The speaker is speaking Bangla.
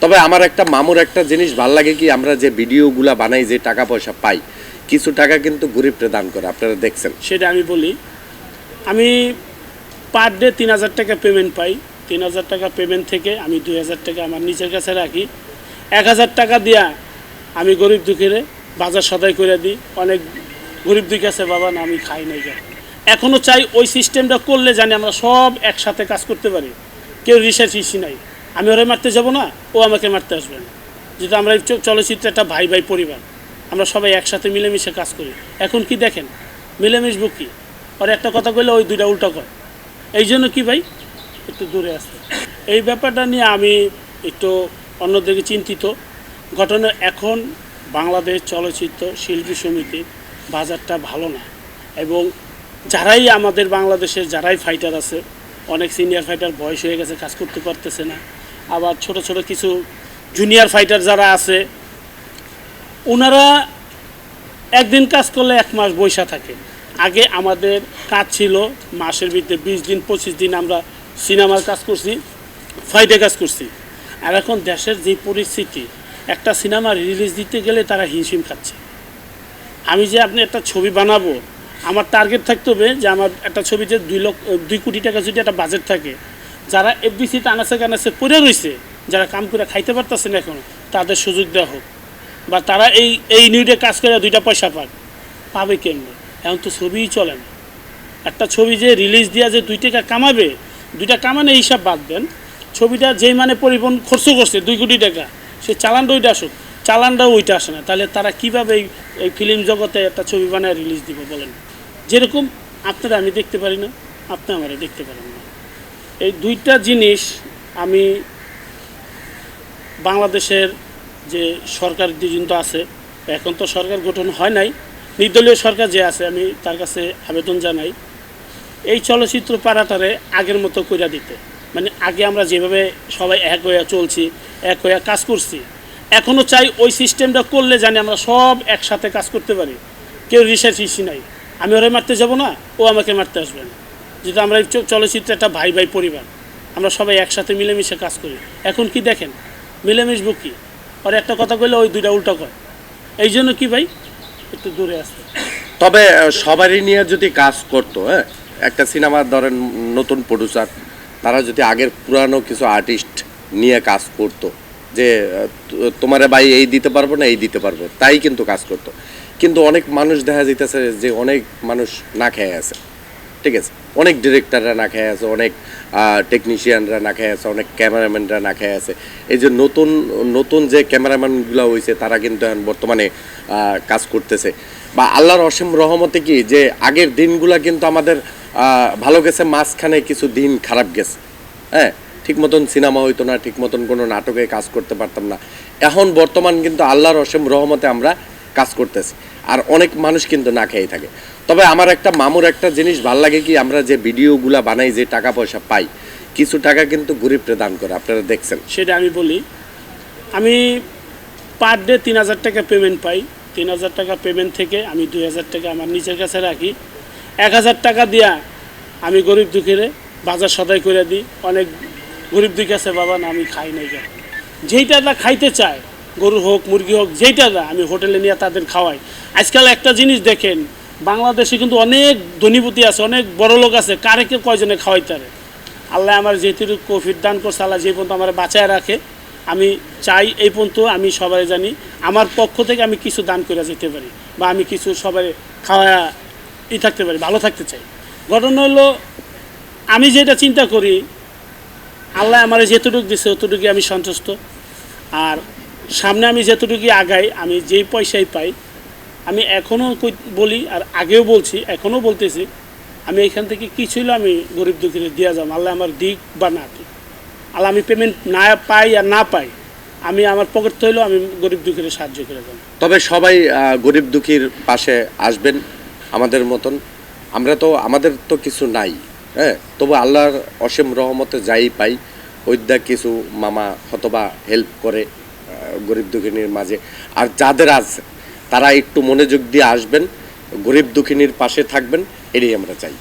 তবে আমার একটা মামুর একটা জিনিস ভাল লাগে কি, আমরা যে ভিডিওগুলা বানাই, যে টাকা পয়সা পাই, কিছু টাকা কিন্তু গরিবরে দান করে, আপনারা দেখছেন। সেটা আমি বলি, আমি পার ডে ৩,০০০ টাকা পেমেন্ট পাই। ৩,০০০ টাকা পেমেন্ট থেকে আমি ২,০০০ টাকা আমার নিজের কাছে রাখি। ১,০০০ টাকা দিয়া আমি গরিব দুঃখীরে বাজার সদাই করে দিই। অনেক গরিব দুঃখী আছে, বাবা না আমি খাই নাই কেন। এখনও চাই ওই সিস্টেমটা করলে জানি আমরা সব একসাথে কাজ করতে পারি, কেউ রিসার্চ ইস্যু নাই। আমি ওরে মারতে যাব না, ও আমাকে মারতে আসবে না। যেহেতু আমরা চলচ্চিত্রে একটা ভাই ভাই পরিবার, আমরা সবাই একসাথে মিলেমিশে কাজ করি। এখন কি দেখেন, মিলেমিশবো কি, আর একটা কথা কইলে ওই দুইটা উল্টা কয়। এই জন্য কি ভাই একটু দূরে আসতে। এই ব্যাপারটা নিয়ে আমি একটু অন্যদিকে চিন্তিত। ঘটনা এখন বাংলাদেশ চলচ্চিত্র শিল্পী সমিতির বাজারটা ভালো না, এবং যারাই আমাদের বাংলাদেশের যারাই ফাইটার আছে, অনেক সিনিয়র ফাইটার বয়স হয়ে গেছে, কাজ করতে পারতেছে না। আবার ছোট ছোট কিছু জুনিয়র ফাইটার যারা আছে, ওনারা একদিন কাজ করলে 1 মাস বৈশা থাকে। আগে আমাদের কাজ ছিল মাসের ভিতরে 20 দিন 25 দিন আমরা সিনেমার কাজ করছি, ফাইটে কাজ করছি। আর এখন দেশের যে পরিস্থিতি, একটা সিনেমা রিলিজ দিতে গেলে তারা হিমশিম খাচ্ছে। আমি যে আপনি একটা ছবি বানাবো, আমার টার্গেট থাকতে হবে যে আমার একটা ছবিতে 2 কোটি টাকা যদি একটা বাজেট থাকে, যারা এফবিসিতে আনাচে কানাচে পড়ে রয়েছে, যারা কাম করে খাইতে পারতেছে না এখন, তাদের সুযোগ দেওয়া হোক, বা তারা এই ইউনিটে কাজ করে 2টা পয়সা পাবে কেমনে? এখন তো ছবিই চলে না। একটা ছবি যে রিলিজ দিয়া যে 2 টাকা কামাবে, 2টা কামানো হিসাব বাদ দেন, ছবিটা যেই মানে পরিবহন খরচ করছে 2 কোটি টাকা, সে চালানটা ওইটা আসুক, চালানটাও ওইটা আসে না, তাহলে তারা কীভাবে এই ফিল্ম জগতে একটা ছবি বানায় রিলিজ দিব বলেন? যেরকম আপনারা আমি দেখতে পারি না, আপনি আমারা দেখতে পারেন না। এই 2টা জিনিস আমি বাংলাদেশের যে সরকার কিন্তু আছে, এখন তো সরকার গঠন হয় নাই, নির্দলীয় সরকার যে আছে, আমি তার কাছে আবেদন জানাই এই চলচ্চিত্র পাড়াটারে আগের মতো কইরা দিতে। মানে আগে আমরা যেভাবে সবাই এক হয়ে চলছি, এক হয়ে কাজ করছি, এখনও চাই ওই সিস্টেমটা করলে জানি আমরা সব একসাথে কাজ করতে পারি, কেউ রিসার্চ ইস্যু নাই। আমি ওরে মারতে যাব না, ও আমাকে মারতে আসবে না। যেহেতু আমরা চলচ্চিত্রে একটা ভাই ভাই পরিবার, আমরা সবাই একসাথে মিলেমিশে কাজ করি। এখন কি দেখেন, মিলেমিশবো কি, আর একটা কথা কইলে ওই দুইটা উল্টা কয়। এই জন্য কি ভাই একটু দূরে আসতে। তবে সবারই নিয়ে যদি কাজ করতো, হ্যাঁ, একটা সিনেমার ধরেন নতুন প্রডিউসার, তারা যদি আগের পুরানো কিছু আর্টিস্ট নিয়ে কাজ করতো, যে তোমারে ভাই এই দিতে পারবো না, এই দিতে পারবো, তাই কিন্তু কাজ করতো। কিন্তু অনেক মানুষ দেখা যাইতেছে যে অনেক মানুষ না খেয়ে আছে, ঠিক আছে, অনেক ডিরেক্টররা না খেয়ে আছে, অনেক টেকনিশিয়ানরা না খেয়ে আছে, অনেক ক্যামেরাম্যানরা না খেয়ে আছে। এই যে নতুন নতুন যে ক্যামেরাম্যানগুলো হয়েছে, তারা কিন্তু এখন বর্তমানে কাজ করতেছে। বা আল্লাহর অসীম রহমতে কি যে আগের দিনগুলা কিন্তু আমাদের ভালো গেছে, মাঝখানে কিছু দিন খারাপ গেছে, হ্যাঁ, ঠিক মতন সিনেমা হইতো না, ঠিক মতন কোনো নাটকে কাজ করতে পারতাম না। এখন বর্তমান কিন্তু আল্লাহর অসীম রহমতে আমরা কাজ করতেছি, আর অনেক মানুষ কিন্তু না খেয়েই থাকে। তবে আমার একটা মামুর একটা জিনিস ভাল লাগে কি, আমরা যে ভিডিওগুলা বানাই, যে টাকা পয়সা পাই, কিছু টাকা কিন্তু গরিবরে দান করে, আপনারা দেখছেন। সেটা আমি বলি, আমি পার ডে ৩,০০০ টাকা পেমেন্ট পাই। ৩,০০০ টাকা পেমেন্ট থেকে আমি ২,০০০ টাকা আমার নিজের কাছে রাখি। ১,০০০ টাকা দিয়া আমি গরিব দুঃখীরে বাজার সদাই করে দিই। অনেক গরিব দুঃখী আছে, বাবা না আমি খাই নাই কেন। যেইটা খাইতে চায়, গরু হোক মুরগি হোক, যেইটা আমি হোটেলে নিয়ে তাদের খাওয়াই। আজকাল একটা জিনিস দেখেন, বাংলাদেশে কিন্তু অনেক ধনীপতি আছে, অনেক বড় লোক আছে, কারে কে কয়জনে খাওয়াইতারে। আল্লাহ আমার যেহেতু কোভিড দান করছে, আল্লাহ যে পর্যন্ত আমার বাঁচায় রাখে, আমি চাই এই পর্যন্ত আমি সবাই জানি আমার পক্ষ থেকে আমি কিছু দান করে যেতে পারি, বা আমি কিছু সবাই খাওয়া থাকতে পারি, ভালো থাকতে চাই। ঘটনা হলো, আমি যেটা চিন্তা করি, আল্লাহ আমার যেতটুকু দিচ্ছে অতটুকুই আমি সন্তুষ্ট। আর সামনে আমি যেতটুকুই আগাই, আমি যেই পয়সাই পাই, আমি এখনও বলি, আর আগেও বলছি, এখনও বলতেছি, আমি এখান থেকে কিছু হইলে আমি গরিব দুঃখীরে দিয়ে যাব। আল্লাহ আমার দিক বা না দিক, আল্লাহ আমি পেমেন্ট না পাই আর না পাই, আমি আমার পকেট হইলেও আমি গরিব দুঃখীরে সাহায্য করে যাব। তবে সবাই গরিব দুঃখীর পাশে আসবেন আমাদের মতন। আমাদের তো কিছু নাই, হ্যাঁ, তবু আল্লাহর অসীম রহমতে যাই পাই, ওইদা কিছু মামা হতবা হেল্প করে গরিব দুঃখিনীর মাঝে। আর যাদের আছে তারা একটু মনোযোগ দিয়ে আসবেন, গরিব দুঃখিনীর পাশে থাকবেন, এটাই আমরা চাই।